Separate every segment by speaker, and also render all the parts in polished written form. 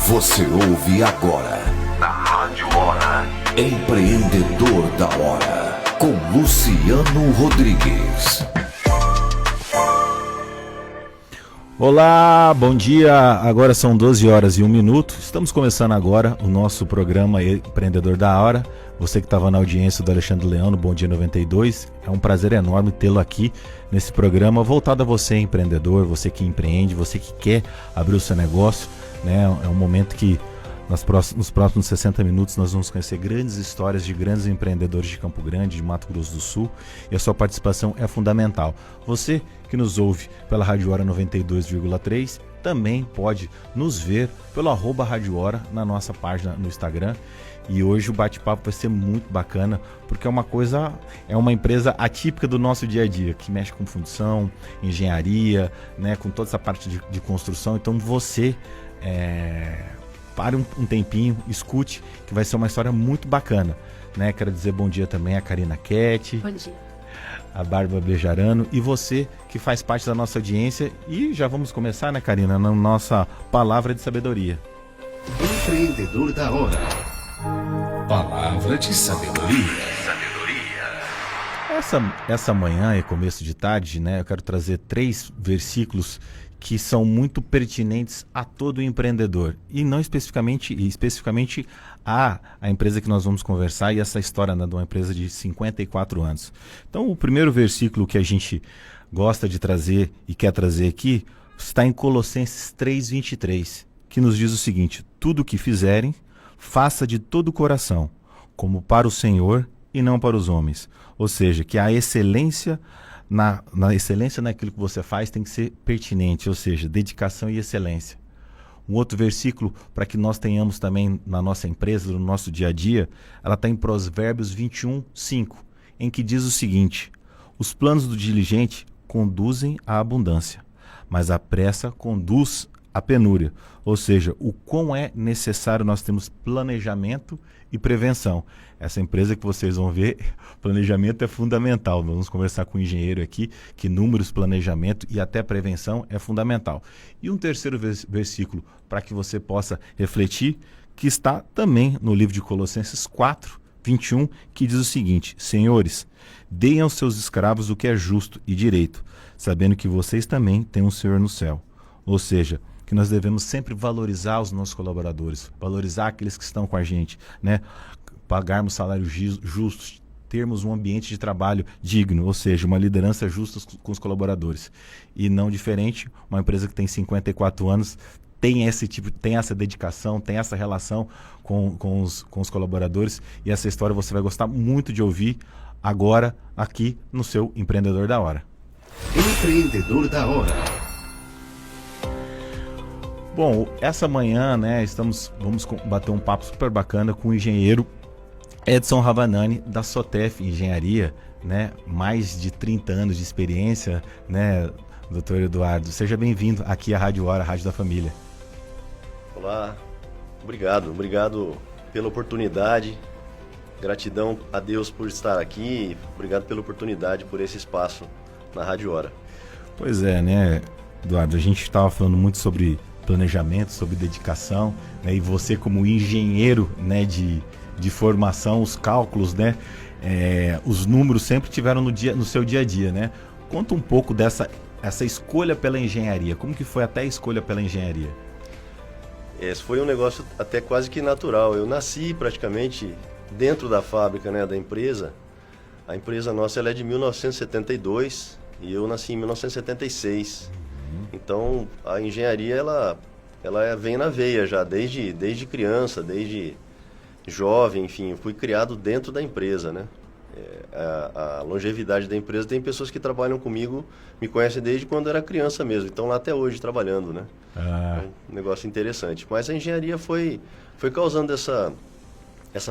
Speaker 1: Você ouve agora na Rádio Hora Empreendedor da Hora com Luciano Rodrigues.
Speaker 2: Olá, bom dia. Agora são 12 horas e 1 minuto. Estamos começando agora o nosso programa Empreendedor da Hora. Você que estava na audiência do Alexandre Leão no Bom Dia 92, é um prazer enorme tê-lo aqui nesse programa voltado a você, empreendedor, você que empreende, você que quer abrir o seu negócio, né? É um momento que nos próximos 60 minutos nós vamos conhecer grandes histórias de grandes empreendedores de Campo Grande, de Mato Grosso do Sul, e a sua participação é fundamental. Você que nos ouve pela Rádio Hora 92,3 também pode nos ver pelo @Rádio Hora na nossa página no Instagram. E hoje o bate-papo vai ser muito bacana, porque é uma empresa atípica do nosso dia a dia, que mexe com fundição, engenharia, né, com toda essa parte de construção. Então você pare um tempinho, escute, que vai ser uma história muito bacana, né? Quero dizer bom dia também a Karina Kett.
Speaker 3: Bom dia.
Speaker 2: A Bárbara Bejarano e você que faz parte da nossa audiência. E já vamos começar, né, Karina, na nossa palavra de sabedoria.
Speaker 1: Empreendedor da Hora. Palavra de sabedoria.
Speaker 2: Essa manhã e começo de tarde, né, eu quero trazer 3 versículos que são muito pertinentes a todo empreendedor e não especificamente a empresa que nós vamos conversar e essa história, né, de uma empresa de 54 anos. Então, o primeiro versículo que a gente gosta de trazer e quer trazer aqui está em Colossenses 3:23, que nos diz o seguinte: tudo o que fizerem, faça de todo o coração, como para o Senhor e não para os homens. Ou seja, que a excelência na excelência naquilo que você faz tem que ser pertinente, ou seja, dedicação e excelência. Um outro versículo para que nós tenhamos também na nossa empresa, no nosso dia a dia, ela está em Provérbios 21:5, em que diz o seguinte: os planos do diligente conduzem à abundância, mas a pressa conduz à penúria. Ou seja, o quão é necessário nós termos planejamento e prevenção. Essa empresa que vocês vão ver, planejamento é fundamental. Vamos conversar com o engenheiro aqui, que números, planejamento e até prevenção é fundamental. E um terceiro versículo para que você possa refletir, que está também no livro de Colossenses 4:21, que diz o seguinte: senhores, deem aos seus escravos o que é justo e direito, sabendo que vocês também têm um Senhor no céu. Ou seja, que nós devemos sempre valorizar os nossos colaboradores, valorizar aqueles que estão com a gente, né? Pagarmos salários justos, termos um ambiente de trabalho digno, ou seja, uma liderança justa com os colaboradores. E não diferente, uma empresa que tem 54 anos tem essa dedicação, tem essa relação com os colaboradores, e essa história você vai gostar muito de ouvir agora aqui no seu Empreendedor da Hora.
Speaker 1: Empreendedor da Hora.
Speaker 2: Bom, essa manhã, né, vamos bater um papo super bacana com o engenheiro Edson Ravanani, da Sotef Engenharia, né, mais de 30 anos de experiência, né, doutor Eduardo. Seja bem-vindo aqui à Rádio Hora, a Rádio da Família.
Speaker 4: Olá, obrigado pela oportunidade, gratidão a Deus por estar aqui, obrigado pela oportunidade, por esse espaço na Rádio Hora.
Speaker 2: Pois é, né, Eduardo, a gente estava falando muito sobre planejamento, sobre dedicação, né? E você como engenheiro, né, de formação, os cálculos, né, os números sempre tiveram no seu dia a dia, né? Conta um pouco essa escolha pela engenharia, como que foi até a escolha pela engenharia?
Speaker 4: Esse foi um negócio até quase que natural. Eu nasci praticamente dentro da fábrica, né, da empresa. A empresa nossa ela é de 1972 e eu nasci em 1976. Então, a engenharia, ela vem na veia já, desde criança, desde jovem, enfim, eu fui criado dentro da empresa, né? A longevidade da empresa, tem pessoas que trabalham comigo, me conhecem desde quando era criança mesmo, então lá até hoje trabalhando, né? É um negócio interessante. Mas a engenharia foi causando essa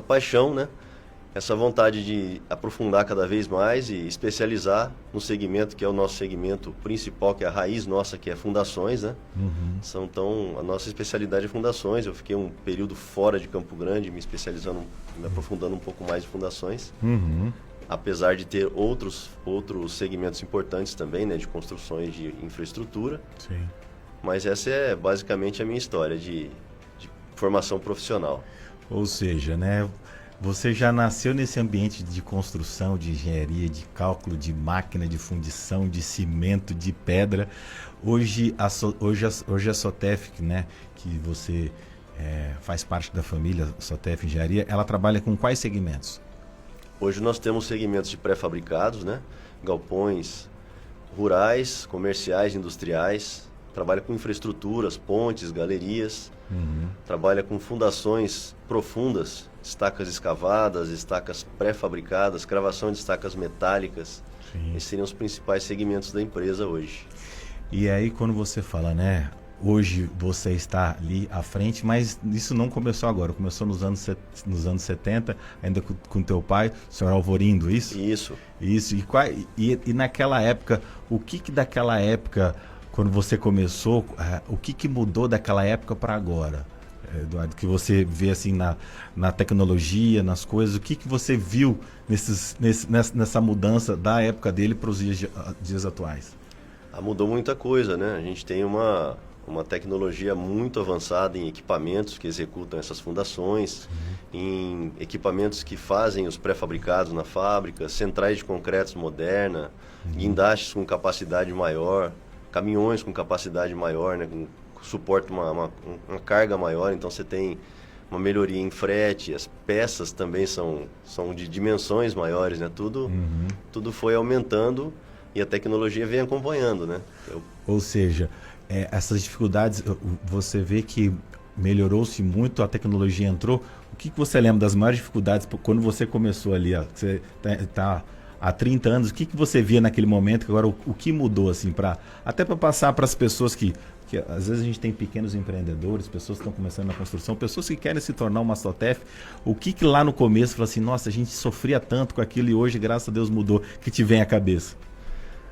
Speaker 4: paixão, né? Essa vontade de aprofundar cada vez mais e especializar no segmento que é o nosso segmento principal, que é a raiz nossa, que é fundações, né? A nossa especialidade é fundações. Eu fiquei um período fora de Campo Grande, me aprofundando um pouco mais de fundações. Apesar de ter outros segmentos importantes também, né? De construções de infraestrutura.
Speaker 2: Sim.
Speaker 4: Mas essa é basicamente a minha história, de formação profissional.
Speaker 2: Ou seja, né, você já nasceu nesse ambiente de construção, de engenharia, de cálculo, de máquina, de fundição, de cimento, de pedra. Hoje a Sotef, né, que você faz parte da família Sotef Engenharia, ela trabalha com quais segmentos?
Speaker 4: Hoje nós temos segmentos de pré-fabricados, né, galpões rurais, comerciais, industriais. Trabalha com infraestruturas, pontes, galerias. Trabalha com fundações profundas, estacas escavadas, estacas pré-fabricadas, cravação de estacas metálicas.
Speaker 2: Sim.
Speaker 4: Esses seriam os principais segmentos da empresa hoje.
Speaker 2: E aí quando você fala, né, hoje você está ali à frente, mas isso não começou agora, começou nos anos 70, ainda com teu pai, o senhor Alvorindo, isso?
Speaker 4: Isso.
Speaker 2: Isso, e naquela época, o que daquela época, quando você começou, o que mudou daquela época para agora, Eduardo? Que você vê assim na tecnologia, nas coisas, o que você viu nessa mudança da época dele para os dias atuais?
Speaker 4: Mudou muita coisa, né? A gente tem uma tecnologia muito avançada em equipamentos que executam essas fundações, em equipamentos que fazem os pré-fabricados na fábrica, centrais de concretos moderna, guindastes com capacidade maior, caminhões com capacidade maior, né, com suporte uma carga maior, então você tem uma melhoria em frete, as peças também são de dimensões maiores, né? Tudo foi aumentando e a tecnologia vem acompanhando, né?
Speaker 2: Ou seja, essas dificuldades, você vê que melhorou-se muito, a tecnologia entrou. O que você lembra das maiores dificuldades quando você começou ali? Você está há 30 anos, o que você via naquele momento? Agora, o que mudou, assim, até para passar para as pessoas que às vezes a gente tem pequenos empreendedores, pessoas que estão começando na construção, pessoas que querem se tornar uma Sotef, o que lá no começo fala assim, nossa, a gente sofria tanto com aquilo e hoje, graças a Deus, mudou, que te vem à cabeça?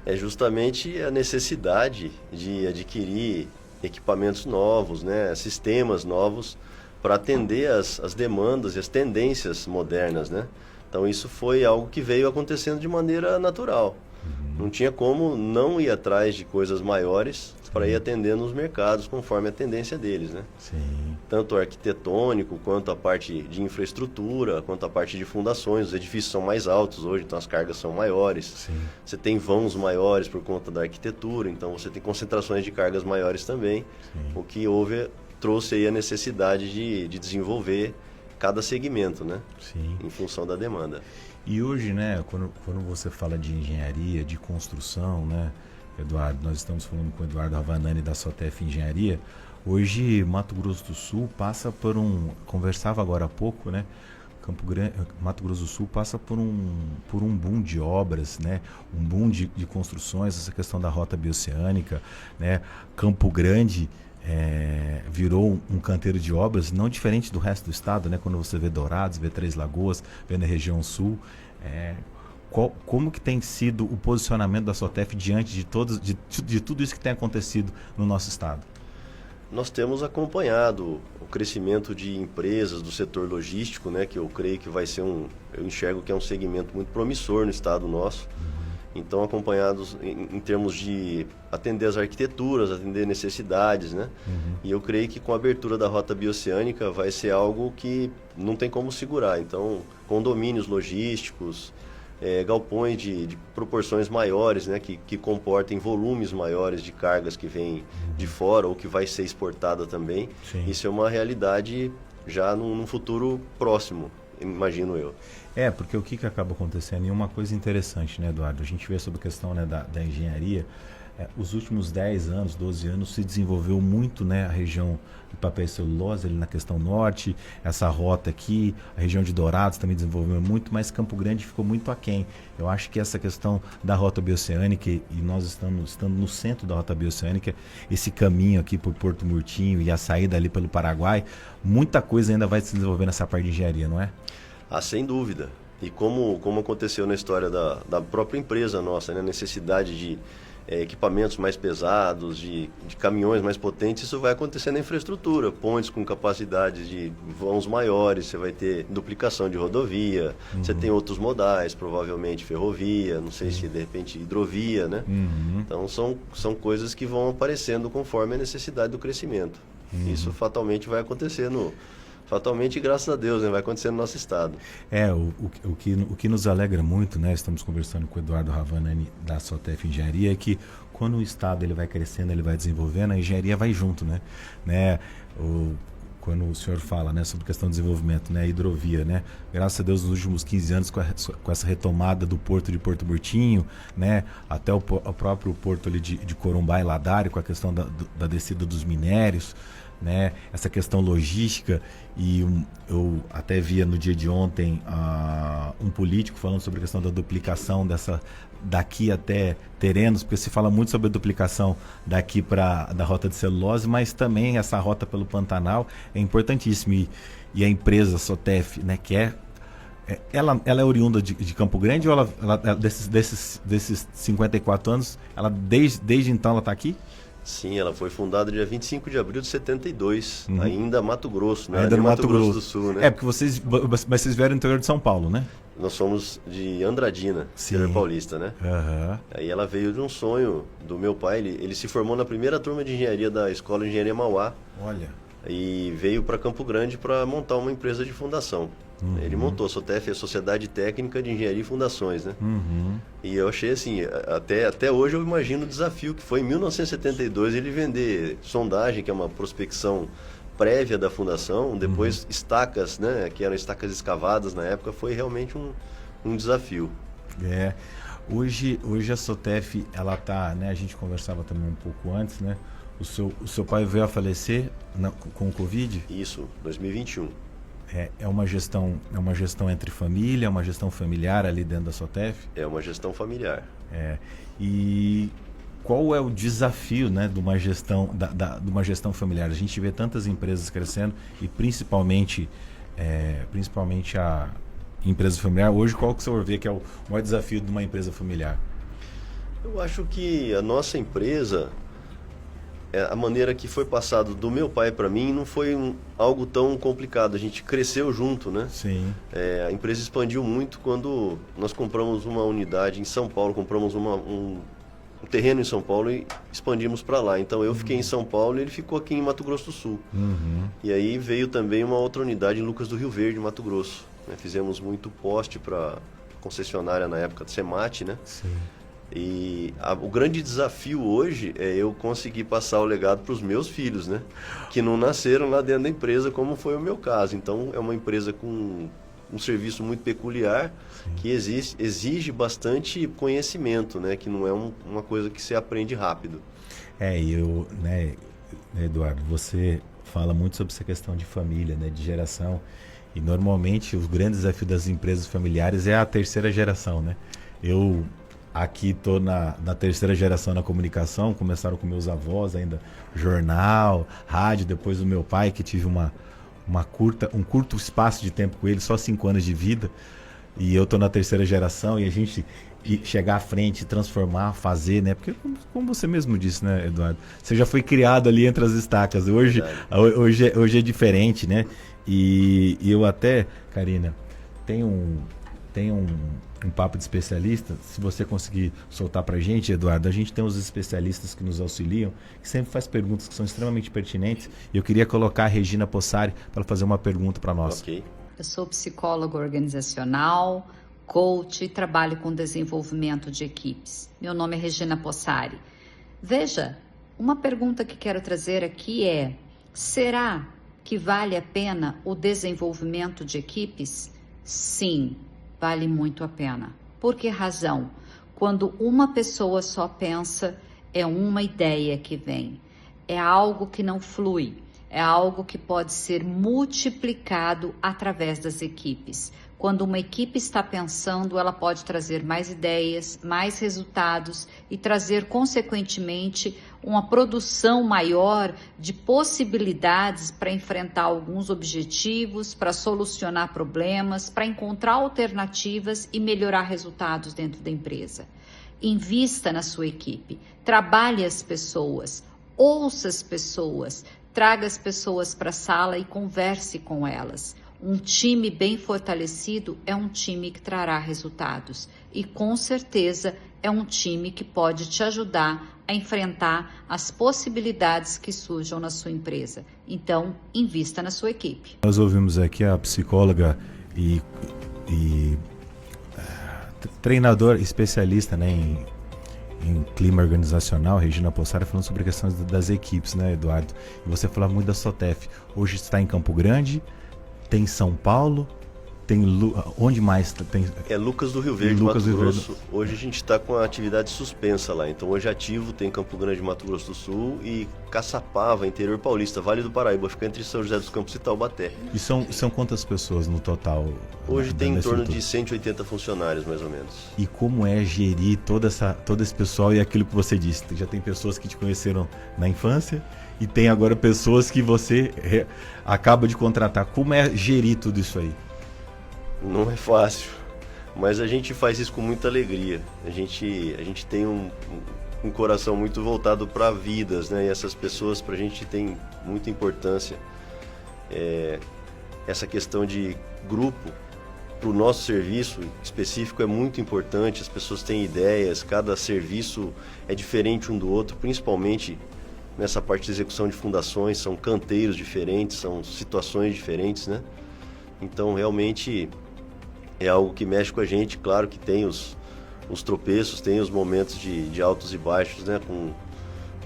Speaker 4: É justamente a necessidade de adquirir equipamentos novos, né, sistemas novos para atender as demandas e as tendências modernas, né? Então isso foi algo que veio acontecendo de maneira natural. Não tinha como não ir atrás de coisas maiores para ir atendendo os mercados conforme a tendência deles, né?
Speaker 2: Sim.
Speaker 4: Tanto arquitetônico, quanto a parte de infraestrutura, quanto a parte de fundações. Os edifícios são mais altos hoje, então as cargas são maiores.
Speaker 2: Sim.
Speaker 4: Você tem vãos maiores por conta da arquitetura, então você tem concentrações de cargas maiores também.
Speaker 2: Sim.
Speaker 4: O que trouxe aí a necessidade de desenvolver cada segmento, né?
Speaker 2: Sim.
Speaker 4: Em função da demanda.
Speaker 2: E hoje, né, quando você fala de engenharia, de construção, né, Eduardo, nós estamos falando com o Eduardo Ravanani da Sotef Engenharia. Hoje, Mato Grosso do Sul passa por conversava agora há pouco, né, Mato Grosso do Sul passa por um boom de obras, né, um boom de construções, essa questão da rota bioceânica, né, Campo Grande virou um canteiro de obras, não diferente do resto do estado, né? Quando você vê Dourados, vê Três Lagoas, vê na região sul, como que tem sido o posicionamento da Sotef diante de tudo isso que tem acontecido no nosso estado?
Speaker 4: Nós temos acompanhado o crescimento de empresas do setor logístico, né? Que eu creio que vai ser eu enxergo que é um segmento muito promissor no estado nosso. Então, acompanhados em termos de atender as arquiteturas, atender necessidades, né? E eu creio que com a abertura da rota bioceânica vai ser algo que não tem como segurar. Então, condomínios logísticos, galpões de proporções maiores, né? Que comportem volumes maiores de cargas que vêm de fora ou que vai ser exportada também.
Speaker 2: Sim.
Speaker 4: Isso é uma realidade já num futuro próximo, imagino eu.
Speaker 2: Porque o que acaba acontecendo? E uma coisa interessante, né, Eduardo? A gente vê sobre a questão, né, da engenharia. Os últimos 10 anos, 12 anos, se desenvolveu muito, né, a região de papel e celulose, ali na questão norte, essa rota aqui, a região de Dourados também desenvolveu muito, mas Campo Grande ficou muito aquém. Eu acho que essa questão da rota bioceânica, e nós estamos no centro da rota bioceânica, esse caminho aqui por Porto Murtinho e a saída ali pelo Paraguai, muita coisa ainda vai se desenvolver nessa parte de engenharia, não é?
Speaker 4: Sem dúvida. E como aconteceu na história da própria empresa nossa, né? Necessidade de equipamentos mais pesados, de caminhões mais potentes, isso vai acontecer na infraestrutura. Pontes com capacidade de vãos maiores, você vai ter duplicação de rodovia, você tem outros modais, provavelmente ferrovia, não sei se de repente hidrovia, né? Então são coisas que vão aparecendo conforme a necessidade do crescimento. Isso fatalmente vai acontecer fatalmente, graças a Deus, né, vai acontecer no nosso estado.
Speaker 2: O que nos alegra muito, né? Estamos conversando com o Eduardo Ravanani da Sotef Engenharia, é que quando o estado ele vai crescendo, ele vai desenvolvendo, a engenharia vai junto, né? Quando o senhor fala, né, sobre questão de desenvolvimento, né, hidrovia, né, graças a Deus nos últimos 15 anos com essa retomada do porto de Porto Burtinho, né, até o próprio porto ali de Corumbá e Ladário, com a questão da descida dos minérios, né, essa questão logística. E eu até via no dia de ontem um político falando sobre a questão da duplicação daqui até Terenos, porque se fala muito sobre a duplicação daqui da rota de celulose, mas também essa rota pelo Pantanal é importantíssima. E a empresa Sotef, né, que ela é oriunda de Campo Grande, ou ela desses 54 anos, ela desde então ela está aqui?
Speaker 4: Sim, ela foi fundada dia 25 de abril de 72, ainda Mato Grosso, né?
Speaker 2: Ainda no Mato Grosso
Speaker 4: do Sul, né?
Speaker 2: Porque mas vocês vieram do interior de São Paulo, né?
Speaker 4: Nós somos de Andradina, interior paulista, né? Aí ela veio de um sonho do meu pai, ele se formou na primeira turma de engenharia da Escola de Engenharia Mauá.
Speaker 2: Olha.
Speaker 4: E veio para Campo Grande para montar uma empresa de fundação. Ele montou a Sotef, a Sociedade Técnica de Engenharia e Fundações, né? E eu achei assim, até hoje eu imagino o desafio que foi em 1972 ele vender sondagem, que é uma prospecção prévia da fundação, depois estacas, né, que eram estacas escavadas na época, foi realmente um desafio.
Speaker 2: Hoje a Sotef, ela tá, né, a gente conversava também um pouco antes, né? O seu pai veio a falecer com o Covid?
Speaker 4: Isso, 2021.
Speaker 2: É uma gestão entre família, é uma gestão familiar ali dentro da Sotef? É
Speaker 4: uma gestão familiar.
Speaker 2: E qual é o desafio, né, de uma gestão familiar? A gente vê tantas empresas crescendo e principalmente a empresa familiar. Hoje, qual que o senhor vê que é o maior desafio de uma empresa familiar?
Speaker 4: Eu acho que a nossa empresa, a maneira que foi passado do meu pai para mim não foi algo tão complicado. A gente cresceu junto, né?
Speaker 2: Sim.
Speaker 4: A empresa expandiu muito quando nós compramos uma unidade em São Paulo, compramos um terreno em São Paulo e expandimos para lá. Então eu fiquei em São Paulo e ele ficou aqui em Mato Grosso do Sul. E aí veio também uma outra unidade em Lucas do Rio Verde, Mato Grosso. Fizemos muito poste para concessionária na época do Semate, né?
Speaker 2: Sim.
Speaker 4: E o grande desafio hoje é eu conseguir passar o legado para os meus filhos, né? Que não nasceram lá dentro da empresa, como foi o meu caso. Então, é uma empresa com um serviço muito peculiar, sim, que exige bastante conhecimento, né? Que não é uma coisa que se aprende rápido.
Speaker 2: Né, Eduardo, você fala muito sobre essa questão de família, né? De geração. E, normalmente, o grande desafio das empresas familiares é a terceira geração, né? Eu aqui estou na terceira geração na comunicação, começaram com meus avós ainda, jornal, rádio, depois o meu pai, que tive um curto espaço de tempo com ele, só 5 anos de vida, e eu estou na terceira geração, e a gente chegar à frente, transformar, fazer, né? Porque como você mesmo disse, né, Eduardo, você já foi criado ali entre as estacas, hoje é diferente, né? E eu até, Karina, tenho um papo de especialista. Se você conseguir soltar pra gente, Eduardo, a gente tem uns especialistas que nos auxiliam, que sempre faz perguntas que são extremamente pertinentes, e eu queria colocar a Regina Possari para fazer uma pergunta para nós.
Speaker 4: Ok.
Speaker 3: Eu sou psicóloga organizacional, coach e trabalho com desenvolvimento de equipes. Meu nome é Regina Possari. Veja, uma pergunta que quero trazer aqui é: será que vale a pena o desenvolvimento de equipes? Sim, vale muito a pena. Por que razão? Quando uma pessoa só pensa, é uma ideia que vem. É algo que não flui. É algo que pode ser multiplicado através das equipes. Quando uma equipe está pensando, ela pode trazer mais ideias, mais resultados e trazer, consequentemente, uma produção maior de possibilidades para enfrentar alguns objetivos, para solucionar problemas, para encontrar alternativas e melhorar resultados dentro da empresa. Invista na sua equipe, trabalhe as pessoas, ouça as pessoas, traga as pessoas para a sala e converse com elas. Um time bem fortalecido é um time que trará resultados e, com certeza, é um time que pode te ajudar a enfrentar as possibilidades que surjam na sua empresa. Então, invista na sua equipe.
Speaker 2: Nós ouvimos aqui a psicóloga e treinador especialista, né, em clima organizacional, Regina Possari, falando sobre questões das equipes, né, Eduardo? E você falava muito da SOTEF. Hoje está em Campo Grande, tem São Paulo, tem onde mais tem?
Speaker 4: É Lucas do Rio Verde,
Speaker 2: Lucas
Speaker 4: Mato
Speaker 2: do Rio
Speaker 4: Grosso. Hoje a gente está com a atividade suspensa lá. Então hoje ativo tem Campo Grande, Mato Grosso do Sul e Caçapava, interior paulista, Vale do Paraíba, fica entre São José dos Campos e Taubaté.
Speaker 2: E são quantas pessoas no total?
Speaker 4: Hoje tem em torno de 180 funcionários, mais ou menos.
Speaker 2: E como é gerir todo esse pessoal e aquilo que você disse? Já tem pessoas que te conheceram na infância e tem agora pessoas que você acaba de contratar. Como é gerir tudo isso aí?
Speaker 4: Não é fácil, mas a gente faz isso com muita alegria. A gente tem um coração muito voltado para vidas, né? E essas pessoas para a gente tem muita importância. Essa questão de grupo para o nosso serviço específico é muito importante. As pessoas têm ideias, cada serviço é diferente um do outro, principalmente nessa parte de execução de fundações, são canteiros diferentes, são situações diferentes, né? Então realmente é algo que mexe com a gente. Claro que tem os tropeços, tem os momentos de altos e baixos, né? Com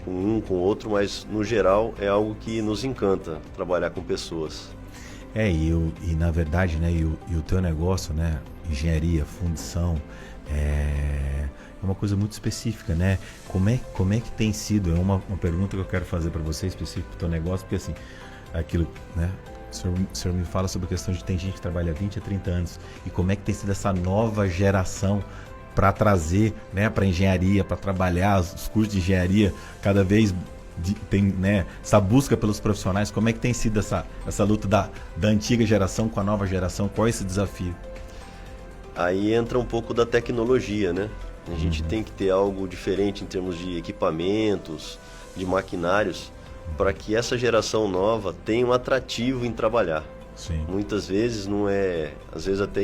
Speaker 4: um, com o outro, mas no geral é algo que nos encanta trabalhar com pessoas.
Speaker 2: E na verdade, né, e o teu negócio, né, engenharia, fundição, é uma coisa muito específica, né? Como é que tem sido? É uma pergunta que eu quero fazer para você, específico do teu negócio, porque assim, aquilo, né? O senhor me fala sobre a questão de tem gente que trabalha há 20 a 30 anos e como é que tem sido essa nova geração para trazer, né, para engenharia, para trabalhar os cursos de engenharia, cada vez tem, né, essa busca pelos profissionais. Como é que tem sido essa luta da antiga geração com a nova geração? Qual é esse desafio?
Speaker 4: Aí entra um pouco da tecnologia, né? A gente tem que ter algo diferente em termos de equipamentos, de maquinários, para que essa geração nova tenha um atrativo em trabalhar.
Speaker 2: Sim.
Speaker 4: Muitas vezes não é, às vezes até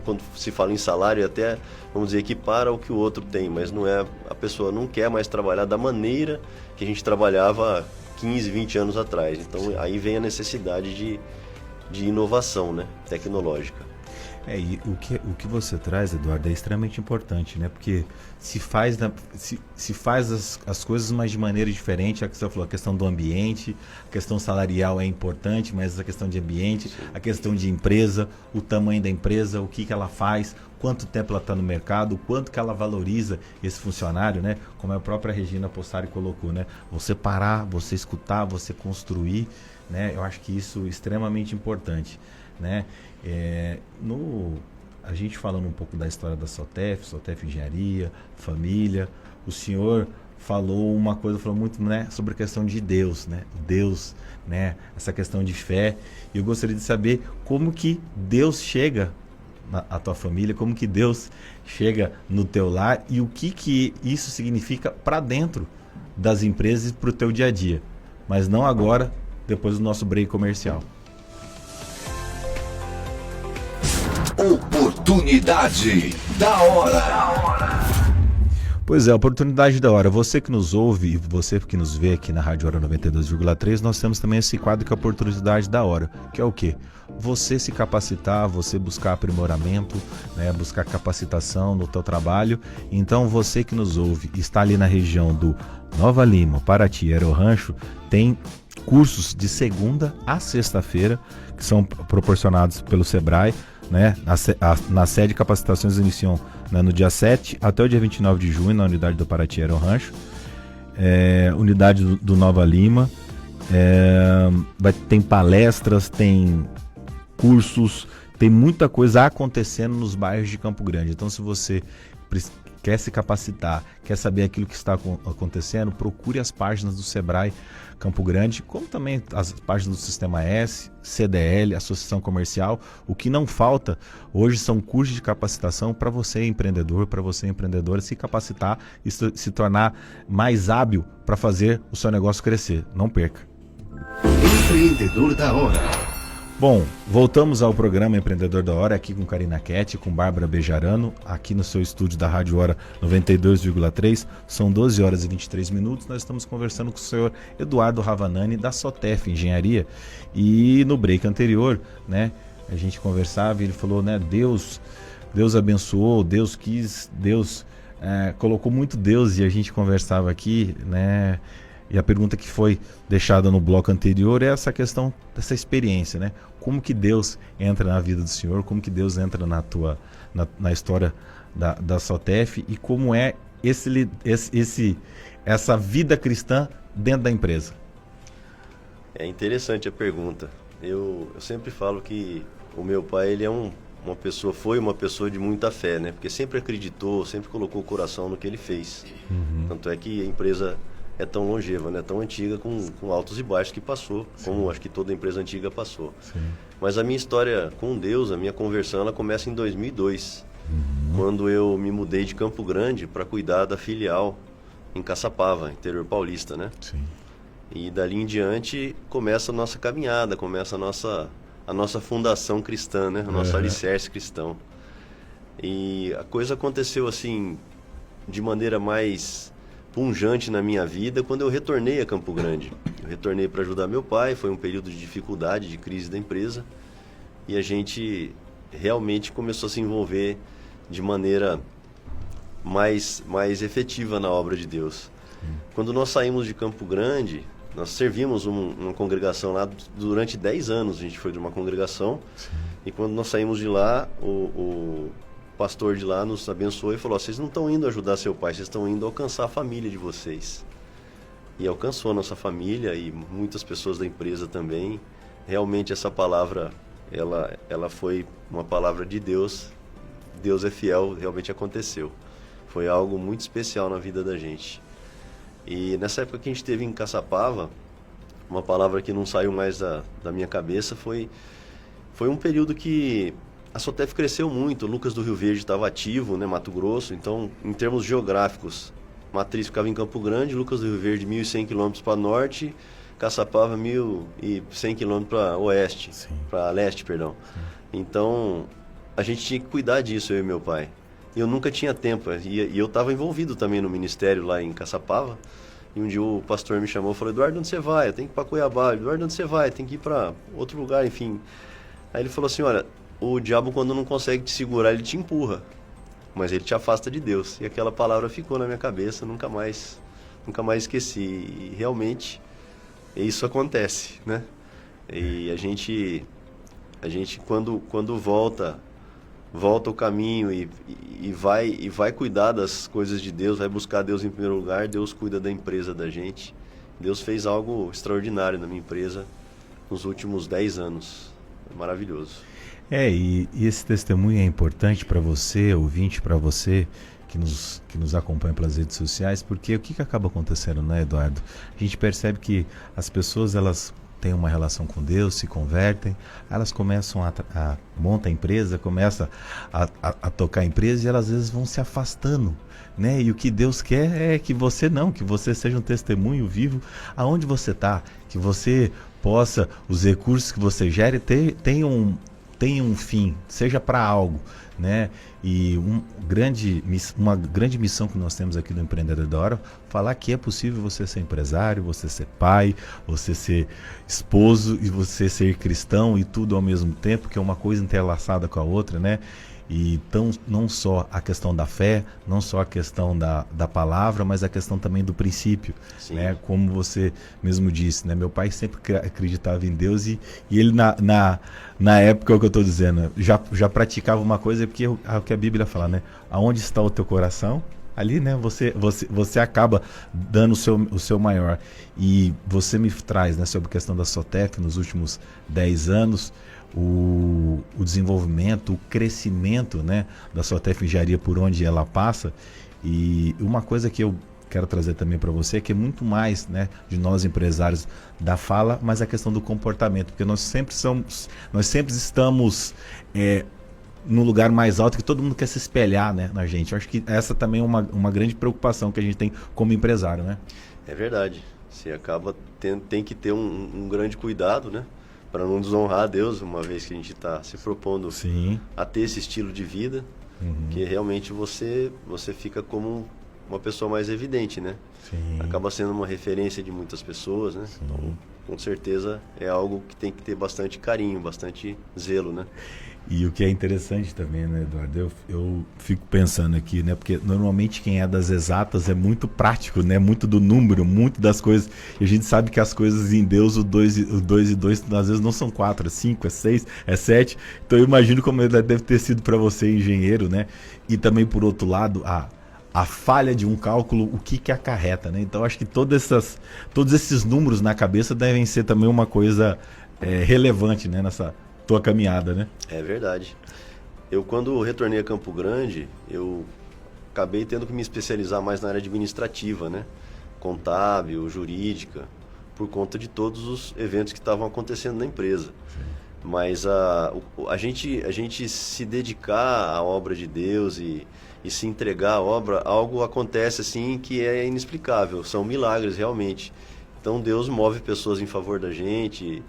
Speaker 4: quando se fala em salário, até vamos dizer equipara o que o outro tem, mas não é, a pessoa não quer mais trabalhar da maneira que a gente trabalhava 15, 20 anos atrás. Então Sim. Aí vem a necessidade de inovação, né, tecnológica.
Speaker 2: E o que você traz, Eduardo, é extremamente importante, né? Porque se faz as coisas, mas de maneira diferente. A que você falou, a questão do ambiente, a questão salarial é importante, mas a questão de ambiente, Sim. A questão de empresa, o tamanho da empresa, o que ela faz, quanto tempo ela está no mercado, o quanto que ela valoriza esse funcionário, né? Como a própria Regina Possari colocou, né? Você parar, você escutar, você construir, né? Eu acho que isso é extremamente importante, né? A gente falando um pouco da história da SOTEF Engenharia, família, o senhor falou uma coisa, falou muito, né, sobre a questão de Deus, né? Deus, né? Essa questão de fé. E eu gostaria de saber como que Deus chega na tua família, como que Deus chega no teu lar e o que isso significa para dentro das empresas e para o teu dia a dia. Mas não agora, depois do nosso break comercial.
Speaker 1: Oportunidade da hora.
Speaker 2: Pois é, oportunidade da hora. Você que nos ouve e você que nos vê aqui na Rádio Hora 92,3, nós temos também esse quadro que é a oportunidade da hora, que é o quê? Você se capacitar, você buscar aprimoramento, né, buscar capacitação no teu trabalho. Então você que nos ouve, está ali na região do Nova Lima, Paraty, Aerorrancho, tem cursos de segunda a sexta-feira que são proporcionados pelo Sebrae, né? Na sede, capacitações iniciam, né, no dia 7 até o dia 29 de junho na unidade do Paraty Aerorrancho, unidade do Nova Lima. Tem palestras, tem cursos, tem muita coisa acontecendo nos bairros de Campo Grande. Então, se você quer se capacitar, quer saber aquilo que está acontecendo, procure as páginas do Sebrae Campo Grande, como também as páginas do Sistema S, CDL, Associação Comercial. O que não falta hoje são cursos de capacitação para você empreendedor, para você empreendedora se capacitar e se tornar mais hábil para fazer o seu negócio crescer. Não perca.
Speaker 1: Empreendedor da hora.
Speaker 2: Bom, voltamos ao programa Empreendedor da Hora, aqui com Karina Ketti, com Bárbara Bejarano, aqui no seu estúdio da Rádio Hora 92,3. São 12 horas e 23 minutos. Nós estamos conversando com o senhor Eduardo Ravanani, da Sotef Engenharia. E no break anterior, né, a gente conversava e ele falou, né, Deus abençoou, Deus quis, Deus colocou muito Deus, e a gente conversava aqui, né? E a pergunta que foi deixada no bloco anterior é essa questão dessa experiência, né? Como que Deus entra na vida do senhor, como que Deus entra na história da Sotef, e como é essa vida cristã dentro da empresa?
Speaker 4: É interessante a pergunta. Eu sempre falo que o meu pai, ele é foi uma pessoa de muita fé, né? Porque sempre acreditou, sempre colocou o coração no que ele fez. Tanto é que a empresa é tão longeva, né? Tão antiga, com altos e baixos que passou, como acho que toda empresa antiga passou. Sim. Mas a minha história com Deus, a minha conversão, ela começa em 2002, quando eu me mudei de Campo Grande para cuidar da filial em Caçapava, interior paulista, né? Sim. E dali em diante começa a nossa caminhada, começa a nossa fundação cristã, né? O nosso alicerce cristão. E a coisa aconteceu assim, de maneira mais punjante na minha vida quando eu retornei a Campo Grande. Eu retornei para ajudar meu pai, foi um período de dificuldade, de crise da empresa, e a gente realmente começou a se envolver de maneira mais efetiva na obra de Deus. Quando nós saímos de Campo Grande, nós servimos uma congregação lá durante 10 anos, a gente foi de uma congregação. Sim. E quando nós saímos de lá, o pastor de lá nos abençoou e falou, vocês não estão indo ajudar seu pai, vocês estão indo alcançar a família de vocês. E alcançou a nossa família e muitas pessoas da empresa também. Realmente essa palavra, ela foi uma palavra de Deus. Deus é fiel, realmente aconteceu. Foi algo muito especial na vida da gente. E nessa época que a gente esteve em Caçapava, uma palavra que não saiu mais da minha cabeça foi um período que a Sotef cresceu muito. O Lucas do Rio Verde estava ativo, né, Mato Grosso. Então, em termos geográficos, matriz ficava em Campo Grande, Lucas do Rio Verde 1.100 km para norte, Caçapava 1.100 km para oeste, para leste, perdão. Sim. Então, a gente tinha que cuidar disso, eu e meu pai. E eu nunca tinha tempo, e eu estava envolvido também no ministério lá em Caçapava. E um dia o pastor me chamou e falou, Eduardo, onde você vai? Eu tenho que ir para Cuiabá. Eduardo, onde você vai? Tem que ir para outro lugar, enfim. Aí ele falou assim, olha, o diabo, quando não consegue te segurar, ele te empurra, mas ele te afasta de Deus. E aquela palavra ficou na minha cabeça, nunca mais esqueci. E realmente isso acontece, né? E a gente quando volta o caminho e vai cuidar das coisas de Deus, vai buscar Deus em primeiro lugar, Deus cuida da empresa da gente. Deus fez algo extraordinário na minha empresa nos últimos 10 anos. É maravilhoso.
Speaker 2: E esse testemunho é importante para você, ouvinte, para você que nos acompanha pelas redes sociais, porque o que acaba acontecendo, né, Eduardo? A gente percebe que as pessoas, elas têm uma relação com Deus, se convertem, elas começam a montar a empresa, começam a tocar a empresa, e elas às vezes vão se afastando, né? E o que Deus quer é que você seja um testemunho vivo aonde você está, que você possa, os recursos que você gere, tenham um fim, seja para algo, né? E uma grande missão que nós temos aqui no Empreendedor da Hora, falar que é possível você ser empresário, você ser pai, você ser esposo e você ser cristão, e tudo ao mesmo tempo, que é uma coisa entrelaçada com a outra, né? E então, não só a questão da fé, não só a questão da palavra, mas a questão também do princípio, né? Como você mesmo disse, né? Meu pai sempre acreditava em Deus, e ele na época, é o que eu estou dizendo, já praticava uma coisa, porque é o que a Bíblia fala, né? Aonde está o teu coração, ali, né? Você acaba dando o seu maior. E você me traz, né, sobre a questão da Sotef nos últimos 10 anos, o desenvolvimento, o crescimento, né, da Sotef Engenharia por onde ela passa. E uma coisa que eu quero trazer também para você, que é muito mais, né, de nós empresários da fala, mas a questão do comportamento, porque nós sempre estamos no lugar mais alto, que todo mundo quer se espelhar, né, na gente. Eu acho que essa também é uma grande preocupação que a gente tem como empresário, né?
Speaker 4: É verdade. Você acaba tem que ter um grande cuidado, né? para não desonrar a Deus, uma vez que a gente está se propondo
Speaker 2: Sim.
Speaker 4: a ter esse estilo de vida, que realmente você fica como uma pessoa mais evidente, né?
Speaker 2: Sim.
Speaker 4: Acaba sendo uma referência de muitas pessoas, né? Então, com certeza é algo que tem que ter bastante carinho, bastante zelo, né?
Speaker 2: E o que é interessante também, né, Eduardo? Eu fico pensando aqui, né? Porque normalmente quem é das exatas é muito prático, né? Muito do número, muito das coisas. E a gente sabe que as coisas em Deus, o 2 e 2, às vezes não são 4, é 5, é 6, é 7. Então eu imagino como deve ter sido para você, engenheiro, né? E também, por outro lado, a falha de um cálculo, o que acarreta, né? Então acho que todos esses números na cabeça devem ser também uma coisa relevante, né? Nessa tua caminhada, né?
Speaker 4: É verdade. Eu, quando retornei a Campo Grande, eu acabei tendo que me especializar mais na área administrativa, né? Contábil, jurídica, por conta de todos os eventos que estavam acontecendo na empresa. Sim. Mas a gente se dedicar à obra de Deus e se entregar à obra, algo acontece assim que é inexplicável, são milagres realmente. Então Deus move pessoas em favor da gente,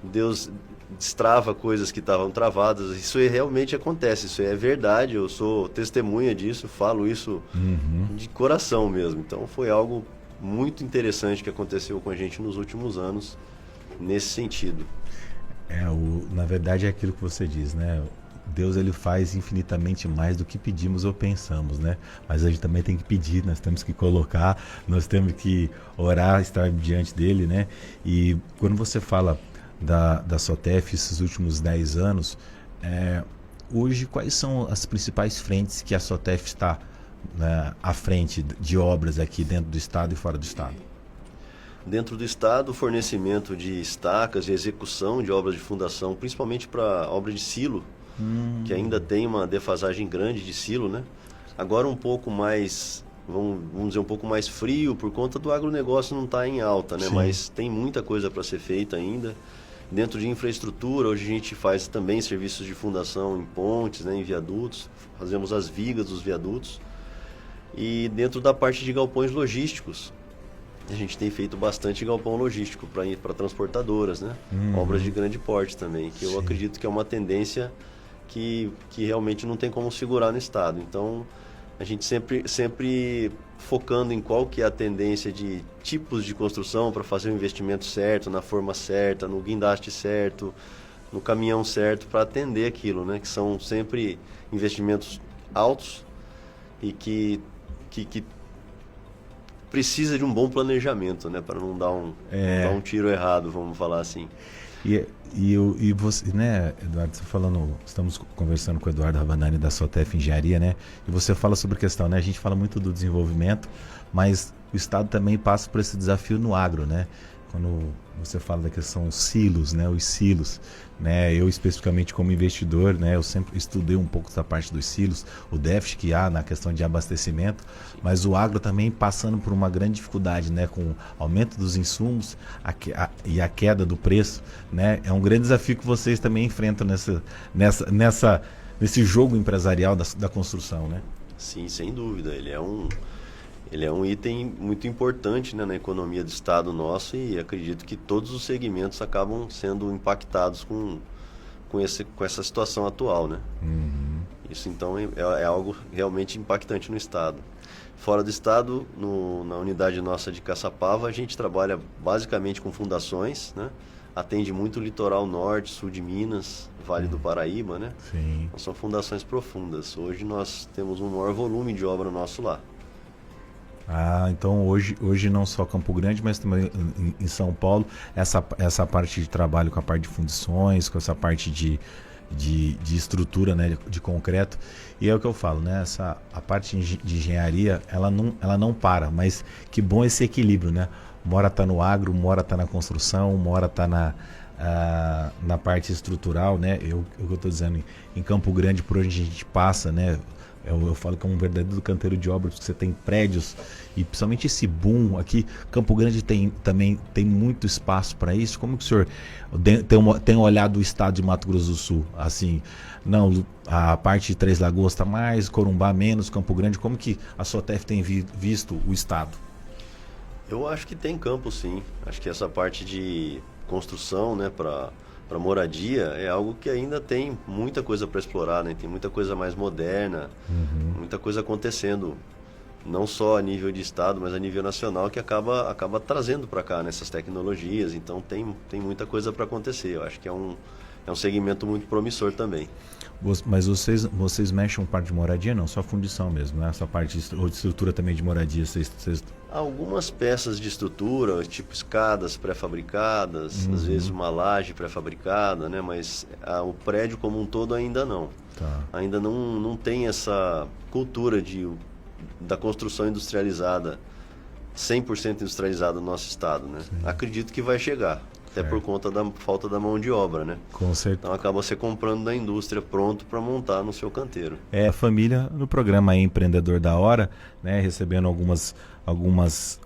Speaker 4: Deus destrava coisas que estavam travadas, isso realmente acontece, isso é verdade, eu sou testemunha disso, falo isso de coração mesmo. Então foi algo muito interessante que aconteceu com a gente nos últimos anos, nesse sentido.
Speaker 2: Na verdade é aquilo que você diz, né? Deus, ele faz infinitamente mais do que pedimos ou pensamos, né? Mas a gente também tem que pedir, nós temos que colocar, nós temos que orar, estar diante dele, né? E quando você fala da SOTEF esses últimos 10 anos, hoje quais são as principais frentes que a SOTEF está, né, à frente de obras aqui dentro do estado e fora do estado?
Speaker 4: Dentro do estado, o fornecimento de estacas e execução de obras de fundação, principalmente para obra de silo, que ainda tem uma defasagem grande de silo, né? Agora um pouco mais, vamos dizer, um pouco mais frio, por conta do agronegócio não estar em alta, né?
Speaker 2: Sim.
Speaker 4: Mas tem muita coisa para ser feita ainda. Dentro de infraestrutura, hoje a gente faz também serviços de fundação em pontes, né, em viadutos, fazemos as vigas dos viadutos. E dentro da parte de galpões logísticos, a gente tem feito bastante galpão logístico para transportadoras, né? Obras de grande porte também, que eu acredito que é uma tendência que realmente não tem como segurar no estado. Então, a gente sempre focando em qual que é a tendência de tipos de construção para fazer o investimento certo, na forma certa, no guindaste certo, no caminhão certo, para atender aquilo, né? Que são sempre investimentos altos e que precisa de um bom planejamento, né? Para não dar um tiro errado, vamos falar assim.
Speaker 2: E você, né, Eduardo, estamos conversando com o Eduardo Ravanani da SOTEF Engenharia, né? E você fala sobre a questão, né? A gente fala muito do desenvolvimento, mas o estado também passa por esse desafio no agro, né? Quando você fala da questão dos silos, né? Os silos, né? Eu especificamente como investidor, né? Eu sempre estudei um pouco da parte dos silos, o déficit que há na questão de abastecimento, mas o agro também passando por uma grande dificuldade, né? Com o aumento dos insumos e a queda do preço, né? É um grande desafio que vocês também enfrentam nesse jogo empresarial da construção, né?
Speaker 4: Sim, sem dúvida. Ele é um item muito importante, né, na economia do estado nosso, e acredito que todos os segmentos acabam sendo impactados com essa situação atual, né? Isso então é algo realmente impactante no estado. Fora do estado, na unidade nossa de Caçapava, a gente trabalha basicamente com fundações, né? Atende muito o litoral norte, sul de Minas, Vale do Paraíba, né?
Speaker 2: Sim.
Speaker 4: Então, são fundações profundas. Hoje nós temos um maior volume de obra nosso lá.
Speaker 2: Então hoje não só Campo Grande, mas também em São Paulo, essa parte de trabalho com a parte de fundições, com essa parte de estrutura, né, de concreto. E é o que eu falo, né? A parte de engenharia, ela não para, mas que bom esse equilíbrio, né? Uma hora está no agro, uma hora está na construção, uma hora está na parte estrutural, né? Eu estou dizendo, em Campo Grande, por onde a gente passa, né? Eu falo que é um verdadeiro canteiro de obras, porque você tem prédios e principalmente esse boom aqui. Campo Grande também tem muito espaço para isso. Como que o senhor tem olhado o estado de Mato Grosso do Sul? Assim, não, a parte de Três Lagoas está mais, Corumbá menos, Campo Grande. Como que a SOTEF tem visto o estado?
Speaker 4: Eu acho que tem campo, sim. Acho que essa parte de construção, né, para para moradia, é algo que ainda tem muita coisa para explorar, né? Tem muita coisa mais moderna, muita coisa acontecendo, não só a nível de estado, mas a nível nacional, que acaba trazendo para cá nessas tecnologias. Então tem muita coisa para acontecer. Eu acho que é um segmento muito promissor também.
Speaker 2: Mas vocês mexem com parte de moradia, não? Só fundição mesmo, né? Essa parte de estrutura também de moradia, vocês...
Speaker 4: Algumas peças de estrutura, tipo escadas pré-fabricadas, às vezes uma laje pré-fabricada, né? Mas o prédio como um todo ainda não.
Speaker 2: Tá.
Speaker 4: Ainda não tem essa cultura da construção industrializada, 100% industrializada no nosso estado, né? Acredito que vai chegar. Até por conta da falta da mão de obra, né?
Speaker 2: Com certeza.
Speaker 4: Então acaba você comprando da indústria pronto para montar no seu canteiro.
Speaker 2: É, a família no programa Empreendedor da Hora, né? Recebendo algumas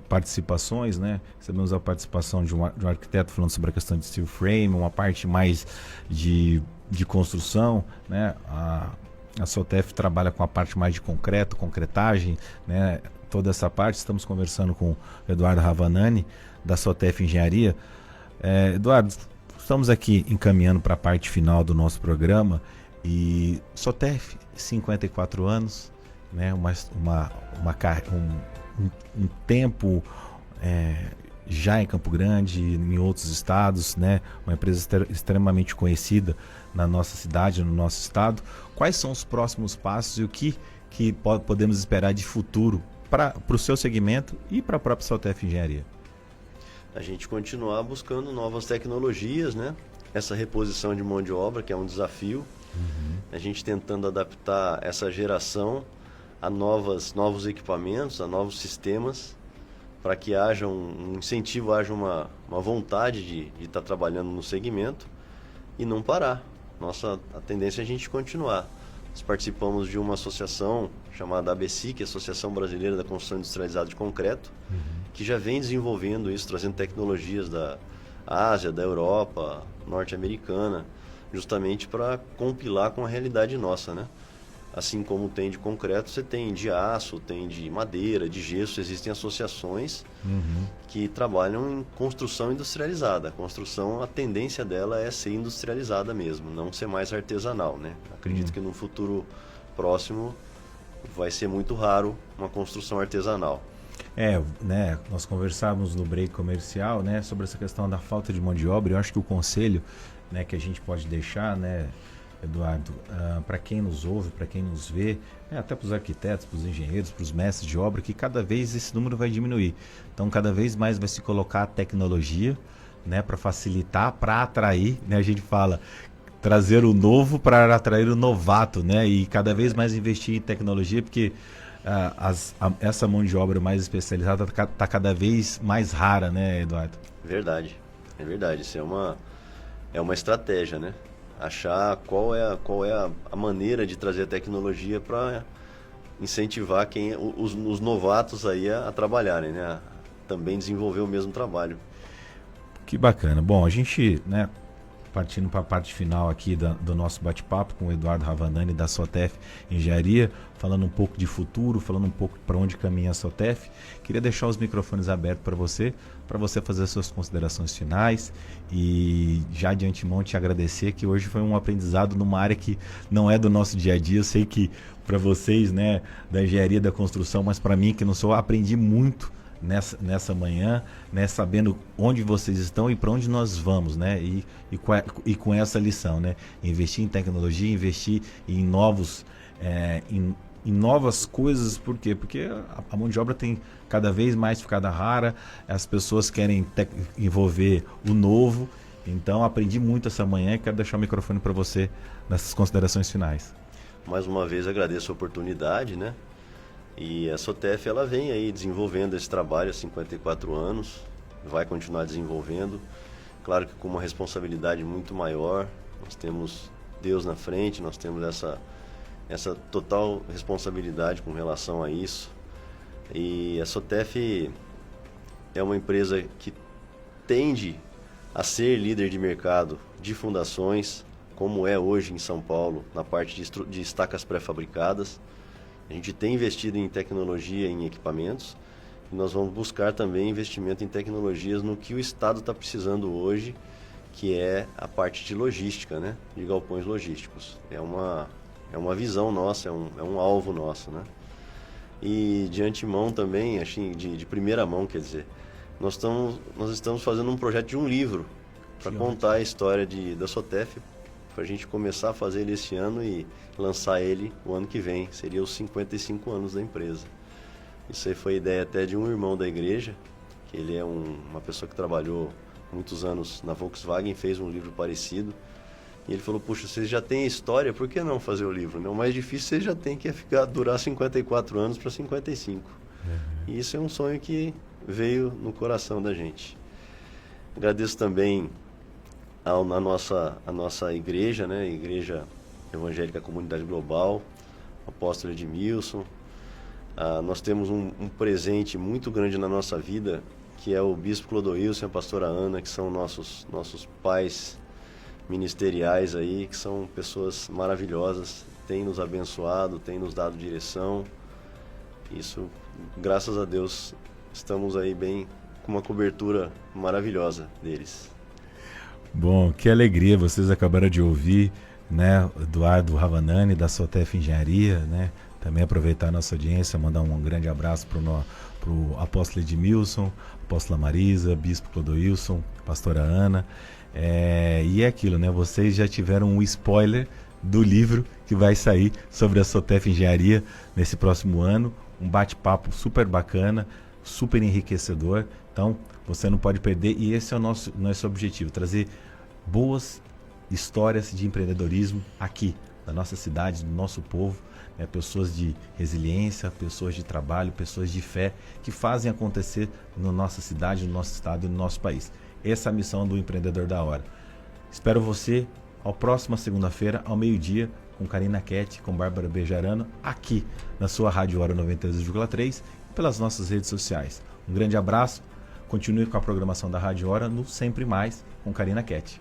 Speaker 2: participações, né? Recebemos a participação de um arquiteto falando sobre a questão de steel frame, uma parte mais de construção, né? A Sotef trabalha com a parte mais de concreto, concretagem, né? Toda essa parte. Estamos conversando com o Eduardo Ravanani, da Sotef Engenharia. Eduardo, estamos aqui encaminhando para a parte final do nosso programa e Sotef, 54 anos, né? um tempo já em Campo Grande, em outros estados, né? Uma empresa extremamente conhecida na nossa cidade, no nosso estado. Quais são os próximos passos e o que podemos esperar de futuro para o seu segmento e para a própria Sotef Engenharia?
Speaker 4: A gente continuar buscando novas tecnologias, né? Essa reposição de mão de obra, que é um desafio. A gente tentando adaptar essa geração a novos equipamentos, a novos sistemas, para que haja um incentivo, haja uma vontade de estar trabalhando no segmento e não parar. A tendência é a gente continuar. Nós participamos de uma associação chamada ABSIC, Associação Brasileira da Construção Industrializada de Concreto, que já vem desenvolvendo isso, trazendo tecnologias da Ásia, da Europa, norte-americana, justamente para compilar com a realidade nossa, né? Assim como tem de concreto, você tem de aço, tem de madeira, de gesso, existem associações que trabalham em construção industrializada. A construção, a tendência dela é ser industrializada mesmo, não ser mais artesanal, né? Acredito que no futuro próximo vai ser muito raro uma construção artesanal.
Speaker 2: Né, nós conversávamos no break comercial, né, sobre essa questão da falta de mão de obra. Eu acho que o conselho, né, que a gente pode deixar, né, Eduardo, para quem nos ouve, para quem nos vê, até para os arquitetos, para os engenheiros, para os mestres de obra, que cada vez esse número vai diminuir. Então, cada vez mais vai se colocar a tecnologia, né, para facilitar, para atrair, né, a gente fala, trazer o novo para atrair o novato, né, e cada vez mais investir em tecnologia, porque essa mão de obra mais especializada está cada vez mais rara, né, Eduardo?
Speaker 4: Verdade, é verdade. Isso é uma estratégia, né? Achar qual é a maneira de trazer a tecnologia para incentivar os novatos aí a trabalharem, né? A também desenvolver o mesmo trabalho.
Speaker 2: Que bacana. Bom, a gente, né, partindo para a parte final aqui do nosso bate-papo com o Eduardo Ravanani da Sotef Engenharia, falando um pouco de futuro, falando um pouco para onde caminha a Sotef. Queria deixar os microfones abertos para você fazer as suas considerações finais e já de antemão te agradecer, que hoje foi um aprendizado numa área que não é do nosso dia a dia. Eu sei que para vocês, né, da engenharia da construção, mas para mim que não sou, aprendi muito nessa manhã, né, sabendo onde vocês estão e para onde nós vamos, né, e com essa lição, né, investir em tecnologia, investir em em novas coisas. Por quê? Porque a mão de obra tem cada vez mais ficado rara, as pessoas querem envolver o novo. Então aprendi muito essa manhã e quero deixar o microfone para você nessas considerações finais.
Speaker 4: Mais uma vez agradeço a oportunidade, né? E a Sotef, ela vem aí desenvolvendo esse trabalho há 54 anos, vai continuar desenvolvendo, claro que com uma responsabilidade muito maior. Nós temos Deus na frente, nós temos essa total responsabilidade com relação a isso. E a Sotef é uma empresa que tende a ser líder de mercado de fundações, como é hoje em São Paulo, na parte de estacas pré-fabricadas. A gente tem investido em tecnologia, em equipamentos, e nós vamos buscar também investimento em tecnologias no que o Estado está precisando hoje, que é a parte de logística, né? De galpões logísticos. É uma visão nossa, é um alvo nosso, né? E de antemão também, assim, de primeira mão, quer dizer, nós estamos fazendo um projeto de um livro para contar a história da Sotef, para a gente começar a fazer ele esse ano e lançar ele o ano que vem. Seria os 55 anos da empresa. Isso aí foi ideia até de um irmão da igreja, que ele é uma pessoa que trabalhou muitos anos na Volkswagen, fez um livro parecido. E ele falou, puxa, vocês já têm a história, por que não fazer o livro? O mais difícil vocês já têm que durar 54 anos para 55. E isso é um sonho que veio no coração da gente. Agradeço também a nossa igreja, né? Igreja Evangélica Comunidade Global, apóstolo Edmilson. Nós temos um presente muito grande na nossa vida, que é o bispo Clodoilson e a pastora Ana, que são nossos pais ministeriais aí, que são pessoas maravilhosas, têm nos abençoado, têm nos dado direção. Isso, graças a Deus, estamos aí bem com uma cobertura maravilhosa deles.
Speaker 2: Bom, que alegria, vocês acabaram de ouvir, né, Eduardo Ravanani, da Sotef Engenharia, né? Também aproveitar a nossa audiência, mandar um grande abraço para o apóstolo Edmilson, apóstola Marisa, bispo Clodoilson, pastora Ana. E é aquilo, né? Vocês já tiveram um spoiler do livro que vai sair sobre a Sotef Engenharia nesse próximo ano. Um bate-papo super bacana, super enriquecedor. Então, você não pode perder. E esse é o nosso objetivo, trazer boas histórias de empreendedorismo aqui, da nossa cidade, do nosso povo. Pessoas de resiliência, pessoas de trabalho, pessoas de fé que fazem acontecer na nossa cidade, no nosso estado e no nosso país. Essa é a missão do Empreendedor da Hora. Espero você ao próxima segunda-feira, ao meio-dia, com Karina Ketti, com Bárbara Bejarano, aqui na sua Rádio Hora 92,3 e pelas nossas redes sociais. Um grande abraço, continue com a programação da Rádio Hora no Sempre Mais, com Karina Ketti.